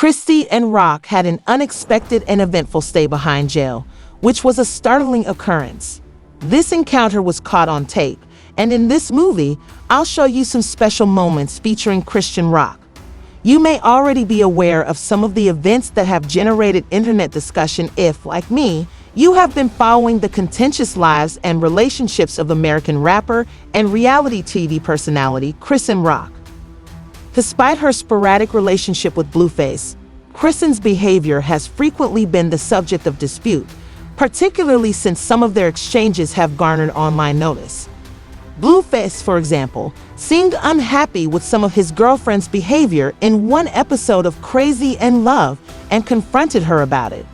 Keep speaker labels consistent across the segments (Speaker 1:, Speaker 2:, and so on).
Speaker 1: Chrisean Rock had an unexpected and eventful stay behind jail, which was a startling occurrence. This encounter was caught on tape, and in this movie, I'll show you some special moments featuring Chrisean Rock. You may already be aware of some of the events that have generated internet discussion if, like me, you have been following the contentious lives and relationships of American rapper and reality TV personality Chrisean Rock. Despite her sporadic relationship with Blueface, Chrisean's behavior has frequently been the subject of dispute, particularly since some of their exchanges have garnered online notice. Blueface, for example, seemed unhappy with some of his girlfriend's behavior in one episode of Chrisean Rock and confronted her about it.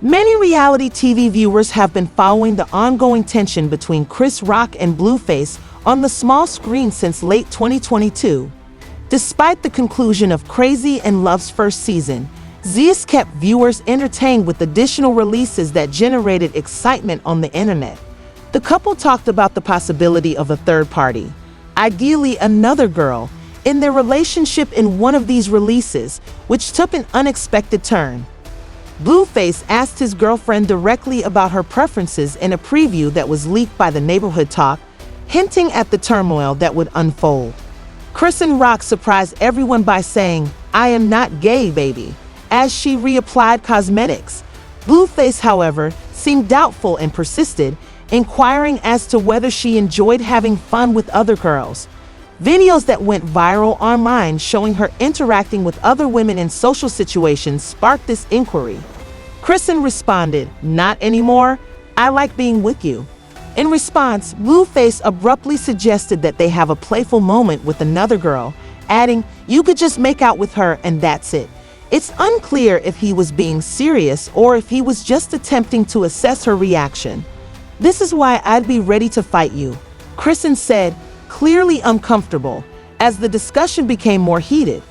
Speaker 1: Many reality TV viewers have been following the ongoing tension between Chrisean Rock and Blueface on the small screen since late 2022. Despite the conclusion of Chrisean Rock's first season, Z's kept viewers entertained with additional releases that generated excitement on the internet. The couple talked about the possibility of a third party, ideally another girl, in their relationship in one of these releases, which took an unexpected turn. Blueface asked his girlfriend directly about her preferences in a preview that was leaked by the Neighborhood Talk, hinting at the turmoil that would unfold. Chrisean Rock surprised everyone by saying, "I am not gay, baby," as she reapplied cosmetics. Blueface, however, seemed doubtful and persisted, inquiring as to whether she enjoyed having fun with other girls. Videos that went viral online showing her interacting with other women in social situations sparked this inquiry. Chrisean responded, "Not anymore. I like being with you." In response, Blueface abruptly suggested that they have a playful moment with another girl, adding, "You could just make out with her and that's it." It's unclear if he was being serious or if he was just attempting to assess her reaction. "This is why I'd be ready to fight you," Chrisean said, clearly uncomfortable. As the discussion became more heated,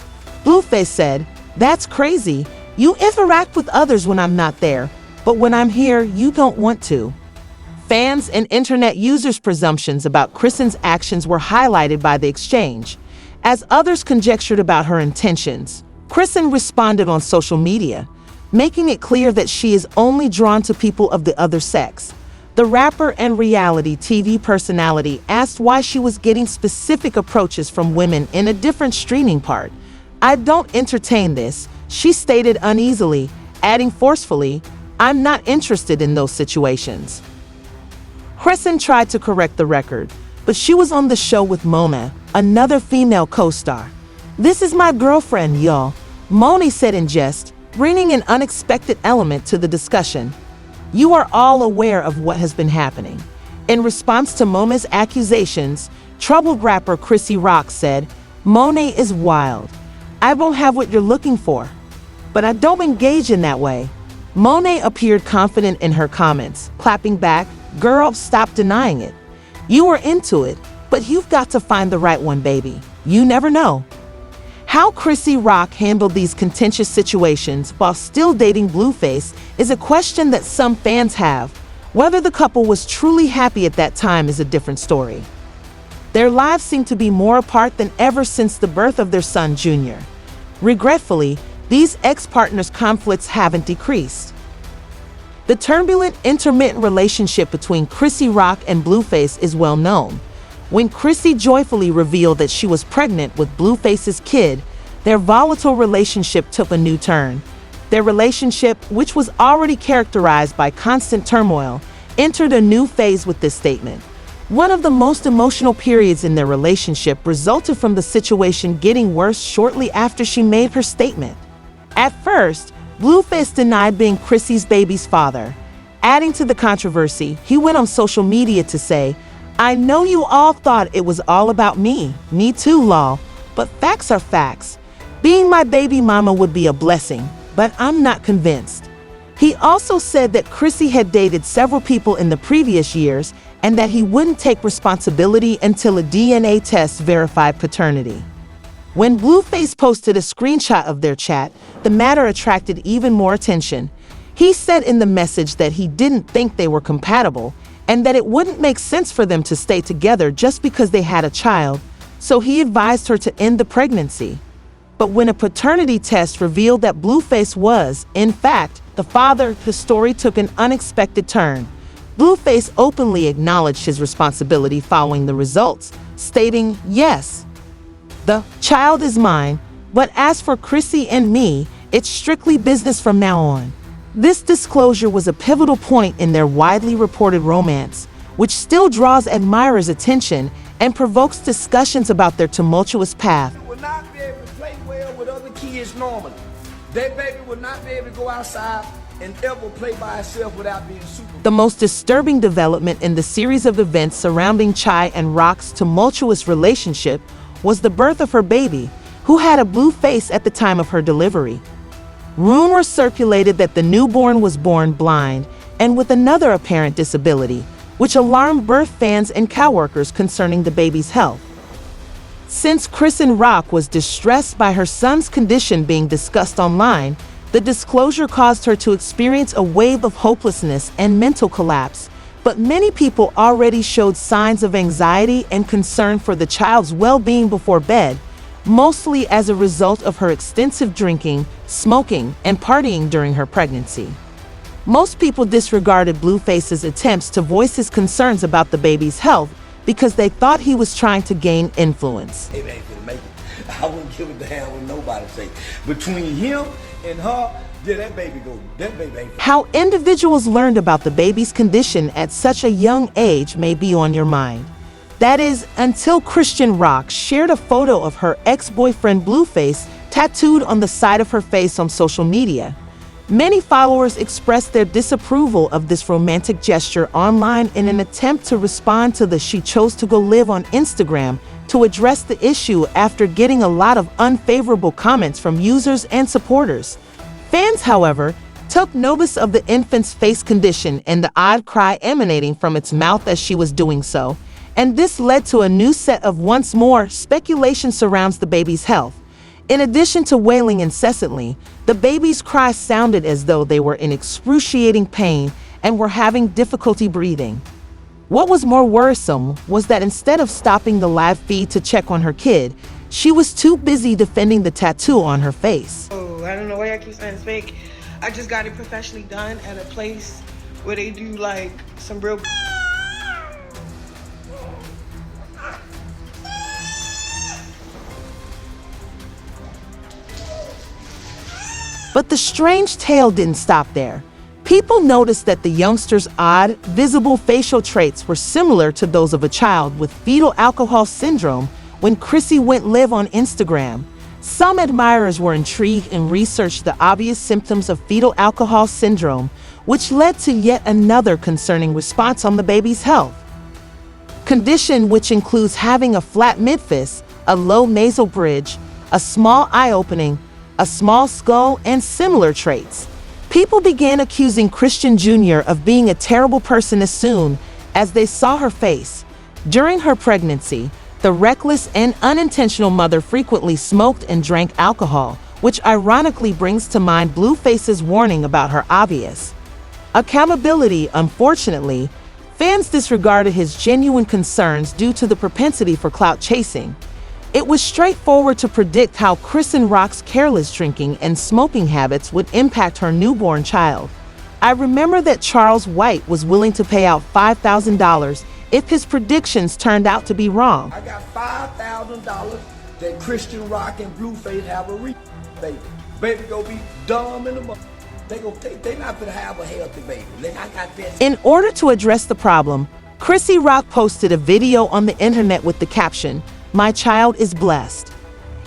Speaker 1: Blueface said, "That's crazy. You interact with others when I'm not there, but when I'm here, you don't want to." Fans and internet users' presumptions about Chrisean's actions were highlighted by the exchange. As others conjectured about her intentions, Chrisean responded on social media, making it clear that she is only drawn to people of the other sex. The rapper and reality TV personality asked why she was getting specific approaches from women in a different streaming part. "I don't entertain this," she stated uneasily, adding forcefully, "I'm not interested in those situations." Chrisean tried to correct the record, but she was on the show with Mona, another female co-star. "This is my girlfriend, y'all," Mona said in jest, bringing an unexpected element to the discussion. "You are all aware of what has been happening." In response to Mona's accusations, troubled rapper Chrisean Rock said, "Mona is wild. I won't have what you're looking for. But I don't engage in that way." Mona appeared confident in her comments, clapping back, "Girl, stop denying it. You were into it, but you've got to find the right one, baby. You never know." How Chrisean Rock handled these contentious situations while still dating Blueface is a question that some fans have. Whether the couple was truly happy at that time is a different story. Their lives seem to be more apart than ever since the birth of their son, Jr. Regretfully, these ex-partners' conflicts haven't decreased. The turbulent, intermittent relationship between Chrisean Rock and Blueface is well known. When Chrissy joyfully revealed that she was pregnant with Blueface's kid, their volatile relationship took a new turn. Their relationship, which was already characterized by constant turmoil, entered a new phase with this statement. One of the most emotional periods in their relationship resulted from the situation getting worse shortly after she made her statement. At first, Blueface denied being Chrissy's baby's father. Adding to the controversy, he went on social media to say, "I know you all thought it was all about me. Me too, lol. But facts are facts. Being my baby mama would be a blessing, but I'm not convinced." He also said that Chrissy had dated several people in the previous years and that he wouldn't take responsibility until a DNA test verified paternity. When Blueface posted a screenshot of their chat, the matter attracted even more attention. He said in the message that he didn't think they were compatible and that it wouldn't make sense for them to stay together just because they had a child, so he advised her to end the pregnancy. But when a paternity test revealed that Blueface was, in fact, the father, the story took an unexpected turn. Blueface openly acknowledged his responsibility following the results, stating, "Yes, the child is mine, but as for Chrissy and me, it's strictly business from now on." This disclosure was a pivotal point in their widely reported romance, which still draws admirers' attention and provokes discussions about their tumultuous path.
Speaker 2: Will not be able to play well with other kids normally. That baby will not be able to go outside and ever play by itself without being supervised.
Speaker 1: The most disturbing development in the series of events surrounding Chai and Rock's tumultuous relationship was the birth of her baby, who had a blue face at the time of her delivery. Rumors circulated that the newborn was born blind and with another apparent disability, which alarmed birth fans and coworkers concerning the baby's health. Since Chrisean Rock was distressed by her son's condition being discussed online, the disclosure caused her to experience a wave of hopelessness and mental collapse. But many people already showed signs of anxiety and concern for the child's well-being before bed, mostly as a result of her extensive drinking, smoking, and partying during her pregnancy. Most people disregarded Blueface's attempts to voice his concerns about the baby's health because they thought he was trying to gain influence.
Speaker 2: It ain't gonna make it. I wouldn't give a damn what nobody say. Between him and her, yeah, that baby ain't.
Speaker 1: How individuals learned about the baby's condition at such a young age may be on your mind. That is, until Chrisean Rock shared a photo of her ex-boyfriend Blueface tattooed on the side of her face on social media. Many followers expressed their disapproval of this romantic gesture online in an attempt to respond to the "She chose to go live" on Instagram to address the issue after getting a lot of unfavorable comments from users and supporters. Fans, however, took notice of the infant's face condition and the odd cry emanating from its mouth as she was doing so, and this led to a new set of once more speculation surrounds the baby's health. In addition to wailing incessantly, the baby's cries sounded as though they were in excruciating pain and were having difficulty breathing. What was more worrisome was that instead of stopping the live feed to check on her kid, she was too busy defending the tattoo on her face.
Speaker 3: Oh, I don't know why I keep saying it's fake. I just got it professionally done at a place where they do like some real.
Speaker 1: But the strange tale didn't stop there. People noticed that the youngster's odd, visible facial traits were similar to those of a child with fetal alcohol syndrome when Chrissy went live on Instagram. Some admirers were intrigued and researched the obvious symptoms of fetal alcohol syndrome, which led to yet another concerning response on the baby's health. Condition which includes having a flat midface, a low nasal bridge, a small eye opening, a small skull, and similar traits. People began accusing Chrisean Jr. of being a terrible person as soon as they saw her face. During her pregnancy, the reckless and unintentional mother frequently smoked and drank alcohol, which ironically brings to mind Blueface's warning about her obvious accountability. Unfortunately, fans disregarded his genuine concerns due to the propensity for clout chasing. It was straightforward to predict how Chrisean Rock's careless drinking and smoking habits would impact her newborn child. I remember that Charles White was willing to pay out $5,000 if his predictions turned out to be wrong.
Speaker 2: I got $5,000 that Chrisean Rock and Blueface have a baby. Baby gonna be dumb in the mother. They not gonna have a healthy baby. I got this.
Speaker 1: In order to address the problem, Chrisean Rock posted a video on the internet with the caption, "My child is blessed."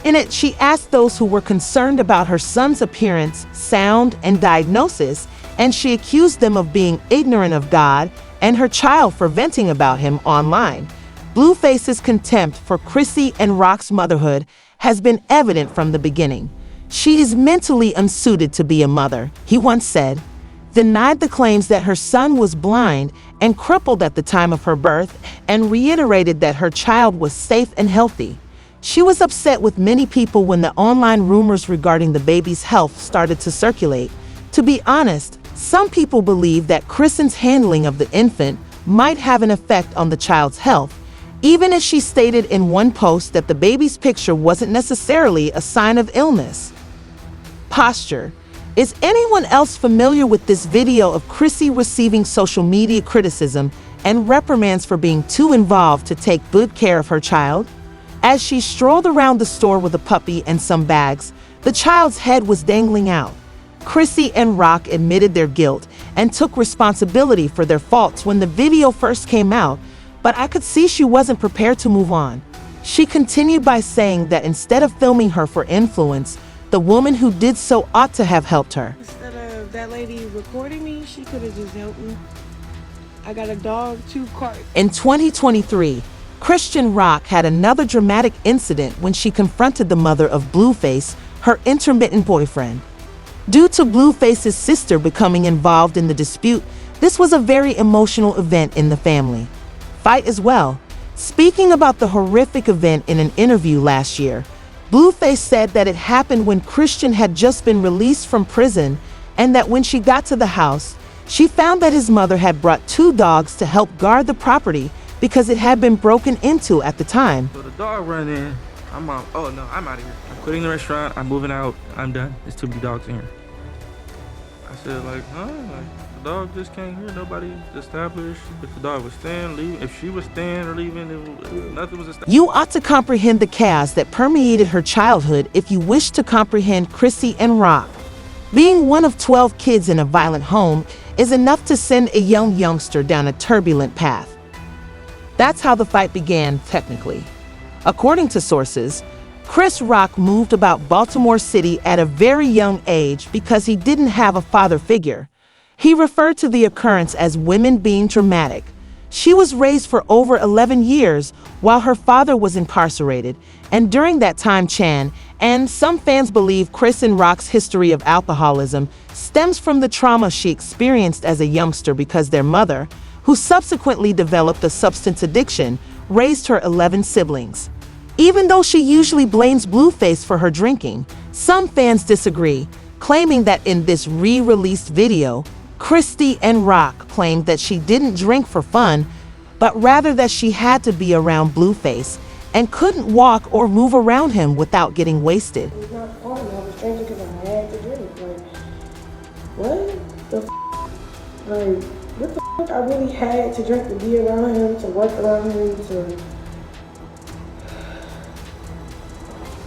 Speaker 1: In it, she asked those who were concerned about her son's appearance, sound, and diagnosis, and she accused them of being ignorant of God and her child for venting about him online. Blueface's contempt for Chrissy and Rock's motherhood has been evident from the beginning. "She is mentally unsuited to be a mother," he once said, denied the claims that her son was blind and crippled at the time of her birth, and reiterated that her child was safe and healthy. She was upset with many people when the online rumors regarding the baby's health started to circulate. To be honest, some people believe that Chrisean's handling of the infant might have an effect on the child's health, even as she stated in one post that the baby's picture wasn't necessarily a sign of illness. Posture. Is anyone else familiar with this video of Chrissy receiving social media criticism and reprimands for being too involved to take good care of her child? As she strolled around the store with a puppy and some bags, the child's head was dangling out. Chrisean Rock admitted their guilt and took responsibility for their faults when the video first came out, but I could see she wasn't prepared to move on. She continued by saying that instead of filming her for influence, the woman who did so ought to have helped her.
Speaker 3: Instead of that lady recording me, she could have just helped me. I got a dog, 2 cats.
Speaker 1: In 2023, Chrisean Rock had another dramatic incident when she confronted the mother of Blueface, her intermittent boyfriend. Due to Blueface's sister becoming involved in the dispute, this was a very emotional event in the family. Fight as well. Speaking about the horrific event in an interview last year, Blueface said that it happened when Chrisean had just been released from prison and that when she got to the house, she found that his mother had brought 2 dogs to help guard the property because it had been broken into at the time.
Speaker 4: So the dog run in, I'm out. Oh no, I'm out of here. I'm quitting the restaurant, I'm moving out, I'm done. There's too many dogs in here. I said like, huh? Like, the dog just came here, nobody established if the dog was staying, leaving. If she was staying or leaving, nothing was established.
Speaker 1: You ought to comprehend the chaos that permeated her childhood if you wish to comprehend Chrisean Rock. Being one of 12 kids in a violent home is enough to send a youngster down a turbulent path. That's how the fight began, technically. According to sources, Chris Rock moved about Baltimore City at a very young age because he didn't have a father figure. He referred to the occurrence as women being traumatic. She was raised for over 11 years while her father was incarcerated, and during that time Chan, and some fans believe Chrisean Rock's history of alcoholism stems from the trauma she experienced as a youngster because their mother, who subsequently developed a substance addiction, raised her 11 siblings. Even though she usually blames Blueface for her drinking, some fans disagree, claiming that in this re-released video, Chrisean Rock claimed that she didn't drink for fun, but rather that she had to be around Blueface and couldn't walk or move around him without getting wasted.
Speaker 5: It's not fun. I was drinking because I had to drink. Like, what the f? Like, what the f? I really had to drink to be around him, to work around him,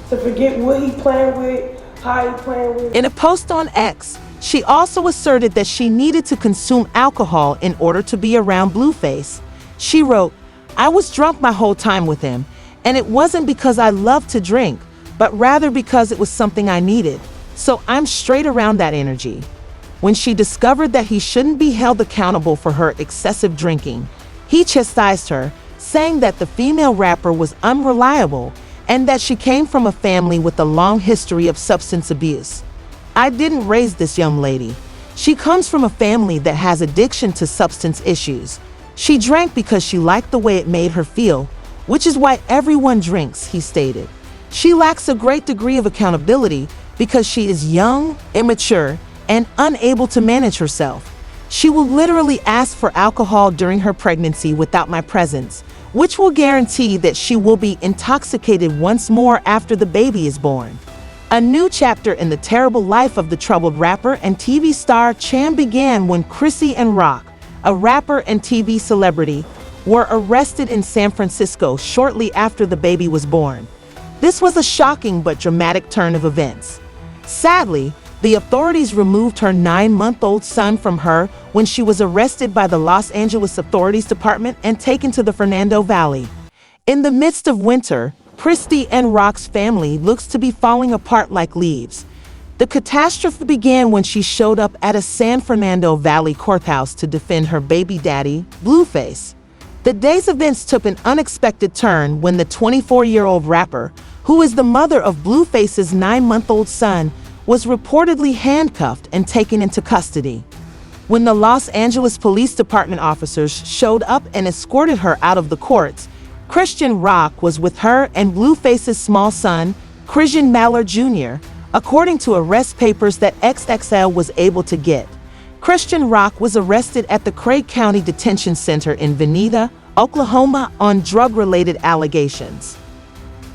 Speaker 5: to forget what he playing with, how he playing with.
Speaker 1: In a post on X, she also asserted that she needed to consume alcohol in order to be around Blueface. She wrote, "I was drunk my whole time with him, and it wasn't because I loved to drink, but rather because it was something I needed. So I'm straight around that energy." When she discovered that he shouldn't be held accountable for her excessive drinking, he chastised her, saying that the female rapper was unreliable and that she came from a family with a long history of substance abuse. "I didn't raise this young lady. She comes from a family that has addiction to substance issues. She drank because she liked the way it made her feel, which is why everyone drinks," he stated. "She lacks a great degree of accountability because she is young, immature, and unable to manage herself. She will literally ask for alcohol during her pregnancy without my presence, which will guarantee that she will be intoxicated once more after the baby is born." A new chapter in the terrible life of the troubled rapper and TV star Chan began when Chrisean Rock, a rapper and TV celebrity, were arrested in San Francisco shortly after the baby was born. This was a shocking but dramatic turn of events. Sadly, the authorities removed her 9-month-old son from her when she was arrested by the Los Angeles Authorities Department and taken to the Fernando Valley. In the midst of winter, Chrisean Rock's family looks to be falling apart like leaves. The catastrophe began when she showed up at a San Fernando Valley courthouse to defend her baby daddy, Blueface. The day's events took an unexpected turn when the 24-year-old rapper, who is the mother of Blueface's 9-month-old son, was reportedly handcuffed and taken into custody. When the Los Angeles Police Department officers showed up and escorted her out of the courts, Chrisean Rock was with her and Blueface's small son, Chrisean Mallard Jr., according to arrest papers that XXL was able to get. Chrisean Rock was arrested at the Craig County Detention Center in Veneta, Oklahoma on drug-related allegations.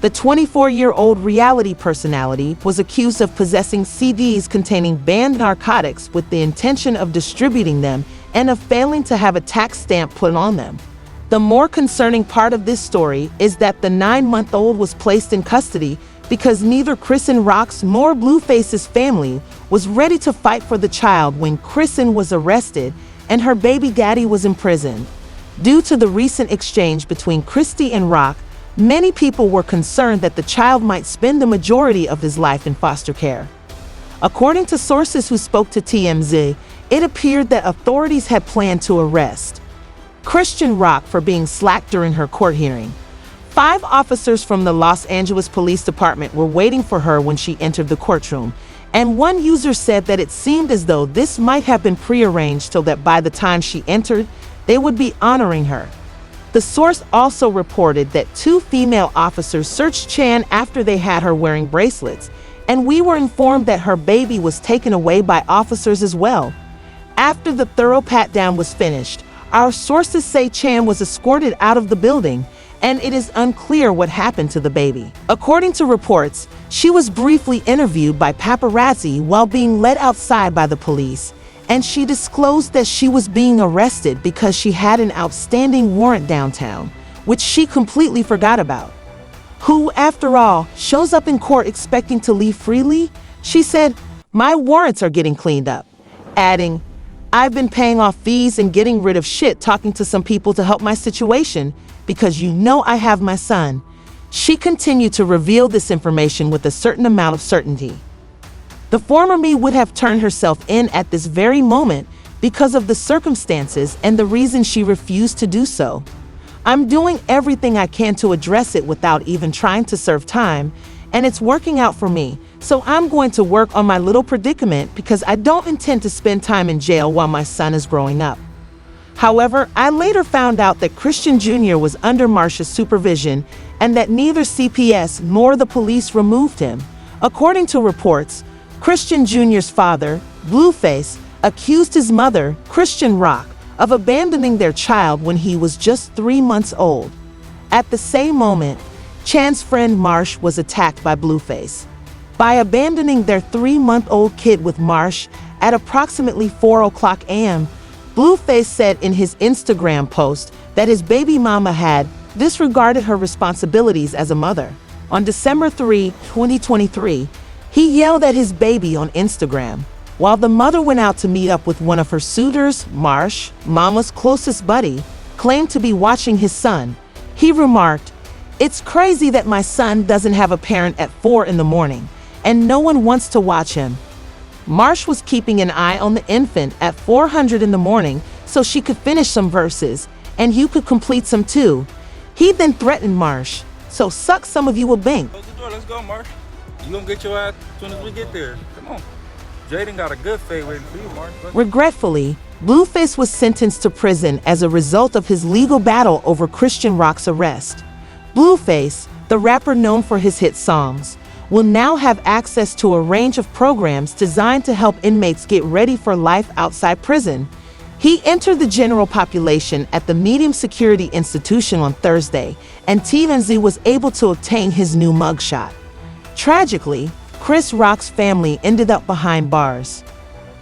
Speaker 1: The 24-year-old reality personality was accused of possessing CDs containing banned narcotics with the intention of distributing them and of failing to have a tax stamp put on them. The more concerning part of this story is that the 9-month-old was placed in custody because neither Chrisean Rock's nor Blueface's family was ready to fight for the child when Chrisean was arrested and her baby daddy was imprisoned. Due to the recent exchange between Chrisean Rock, many people were concerned that the child might spend the majority of his life in foster care. According to sources who spoke to TMZ, it appeared that authorities had planned to arrest Chrisean Rock for being slack during her court hearing. 5 officers from the Los Angeles Police Department were waiting for her when she entered the courtroom, and one user said that it seemed as though this might have been prearranged so that by the time she entered, they would be honoring her. The source also reported that 2 female officers searched Chan after they had her wearing bracelets, and we were informed that her baby was taken away by officers as well. After the thorough pat-down was finished, our sources say Chan was escorted out of the building, and it is unclear what happened to the baby. According to reports, she was briefly interviewed by paparazzi while being led outside by the police, and she disclosed that she was being arrested because she had an outstanding warrant downtown, which she completely forgot about. Who, after all, shows up in court expecting to leave freely? She said, "My warrants are getting cleaned up," adding, "I've been paying off fees and getting rid of shit talking to some people to help my situation because you know I have my son." She continued to reveal this information with a certain amount of certainty. The former me would have turned herself in at this very moment because of the circumstances and the reason she refused to do so. I'm doing everything I can to address it without even trying to serve time, and it's working out for me, so I'm going to work on my little predicament because I don't intend to spend time in jail while my son is growing up. However, I later found out that Chrisean Jr. was under Marsha's supervision and that neither CPS nor the police removed him. According to reports, Chrisean Jr.'s father, Blueface, accused his mother, Chrisean Rock, of abandoning their child when he was just 3 months old. At the same moment, Chan's friend Marsh was attacked by Blueface. By abandoning their 3-month-old kid with Marsh at approximately 4 a.m., Blueface said in his Instagram post that his baby mama had disregarded her responsibilities as a mother. On December 3, 2023, he yelled at his baby on Instagram, while the mother went out to meet up with one of her suitors. Marsh, mama's closest buddy, claimed to be watching his son. He remarked, "It's crazy that my son doesn't have a parent at 4 in the morning, and no one wants to watch him." Marsh was keeping an eye on the infant at 400 in the morning so she could finish some verses, and you could complete some too. He then threatened Marsh, "So suck some of you a bank."
Speaker 4: Close the door, let's go, Marsh. You gonna get your ass as soon as we get there. Come on. Jaden got a good fade waiting for you, Marsh.
Speaker 1: Regretfully, Blueface was sentenced to prison as a result of his legal battle over Chrisean Rock's arrest. Blueface, the rapper known for his hit songs, will now have access to a range of programs designed to help inmates get ready for life outside prison. He entered the general population at the medium security institution on Thursday, and TMZ was able to obtain his new mugshot. Tragically, Chris Rock's family ended up behind bars.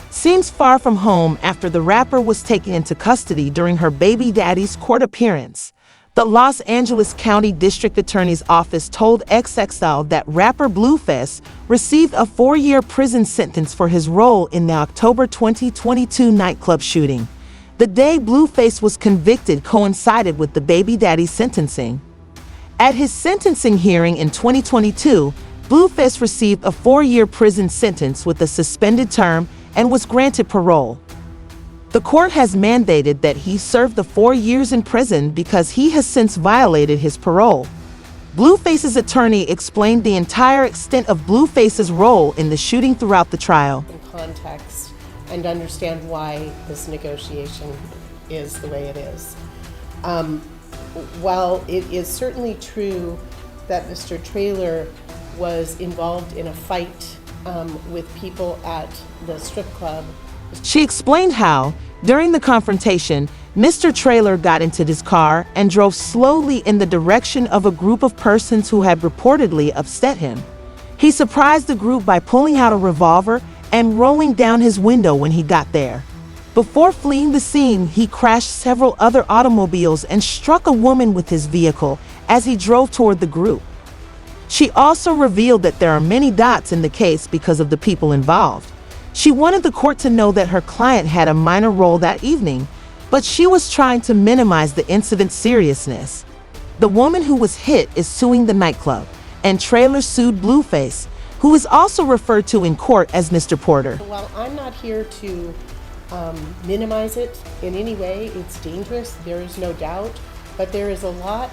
Speaker 1: Seems far from home after the rapper was taken into custody during her baby daddy's court appearance. The Los Angeles County District Attorney's Office told XXL that rapper Blueface received a 4-year prison sentence for his role in the October 2022 nightclub shooting. The day Blueface was convicted coincided with the baby daddy's sentencing. At his sentencing hearing in 2022, Blueface received a 4-year prison sentence with a suspended term and was granted parole. The court has mandated that he serve the 4 years in prison because he has since violated his parole. Blueface's attorney explained the entire extent of Blueface's role in the shooting throughout the trial.
Speaker 6: In context and understand why this negotiation is the way it is. While it is certainly true that Mr. Traylor was involved in a fight with people at the strip club.
Speaker 1: She explained how, during the confrontation, Mr. Trailer got into his car and drove slowly in the direction of a group of persons who had reportedly upset him. He surprised the group by pulling out a revolver and rolling down his window when he got there. Before fleeing the scene, he crashed several other automobiles and struck a woman with his vehicle as he drove toward the group. She also revealed that there are many dots in the case because of the people involved. She wanted the court to know that her client had a minor role that evening, but she was trying to minimize the incident's seriousness. The woman who was hit is suing the nightclub, and Trailer sued Blueface, who is also referred to in court as Mr. Porter.
Speaker 6: While I'm not here to minimize it in any way, it's dangerous, there is no doubt, but there is a lot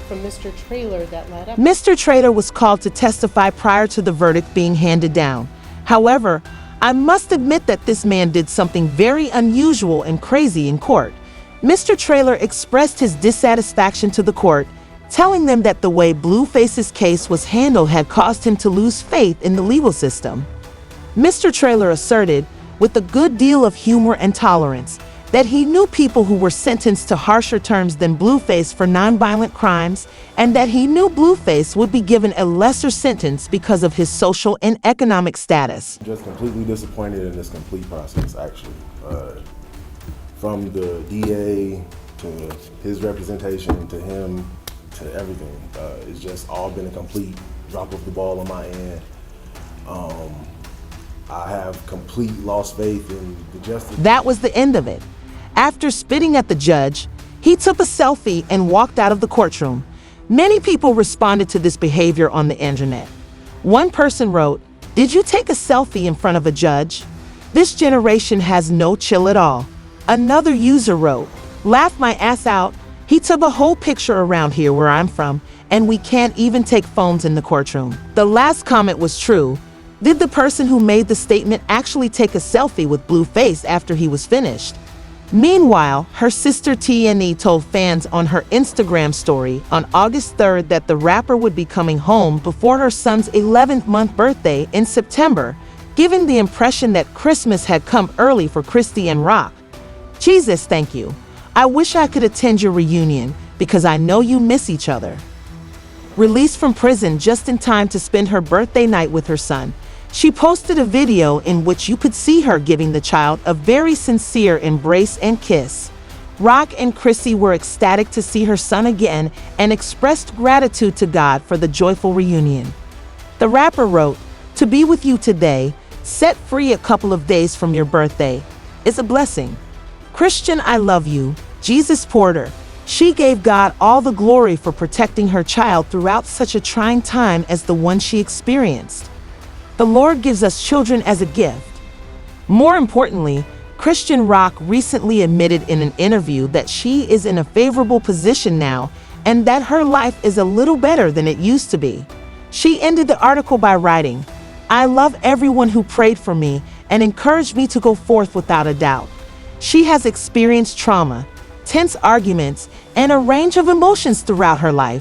Speaker 6: from Mr. Trailer that led up.
Speaker 1: Mr. Trailer was called to testify prior to the verdict being handed down. However, I must admit that this man did something very unusual and crazy in court. Mr. Trailer expressed his dissatisfaction to the court, telling them that the way Blueface's case was handled had caused him to lose faith in the legal system. Mr. Trailer asserted, with a good deal of humor and tolerance, that he knew people who were sentenced to harsher terms than Blueface for nonviolent crimes, and that he knew Blueface would be given a lesser sentence because of his social and economic status.
Speaker 7: Just completely disappointed in this complete process, actually. From the DA to his representation to him to everything. It's just all been a complete drop of the ball on my end. I have complete lost faith in the justice.
Speaker 1: That was the end of it. After spitting at the judge, he took a selfie and walked out of the courtroom. Many people responded to this behavior on the internet. One person wrote, "Did you take a selfie in front of a judge? This generation has no chill at all." Another user wrote, "Laugh my ass out. He took a whole picture around here where I'm from, and we can't even take phones in the courtroom." The last comment was true. Did the person who made the statement actually take a selfie with Blueface after he was finished? Meanwhile, her sister TNE told fans on her Instagram story on August 3rd that the rapper would be coming home before her son's 11th-month birthday in September, giving the impression that Christmas had come early for Chrisean Rock. "Jesus, thank you. I wish I could attend your reunion because I know you miss each other." Released from prison just in time to spend her birthday night with her son, she posted a video in which you could see her giving the child a very sincere embrace and kiss. Rock and Chrissy were ecstatic to see her son again and expressed gratitude to God for the joyful reunion. The rapper wrote, "To be with you today, set free a couple of days from your birthday, is a blessing. Christian, I love you, Jesus Porter." She gave God all the glory for protecting her child throughout such a trying time as the one she experienced. The Lord gives us children as a gift. More importantly, Chrisean Rock recently admitted in an interview that she is in a favorable position now and that her life is a little better than it used to be. She ended the article by writing, "I love everyone who prayed for me and encouraged me to go forth without a doubt. She has experienced trauma, tense arguments, and a range of emotions throughout her life.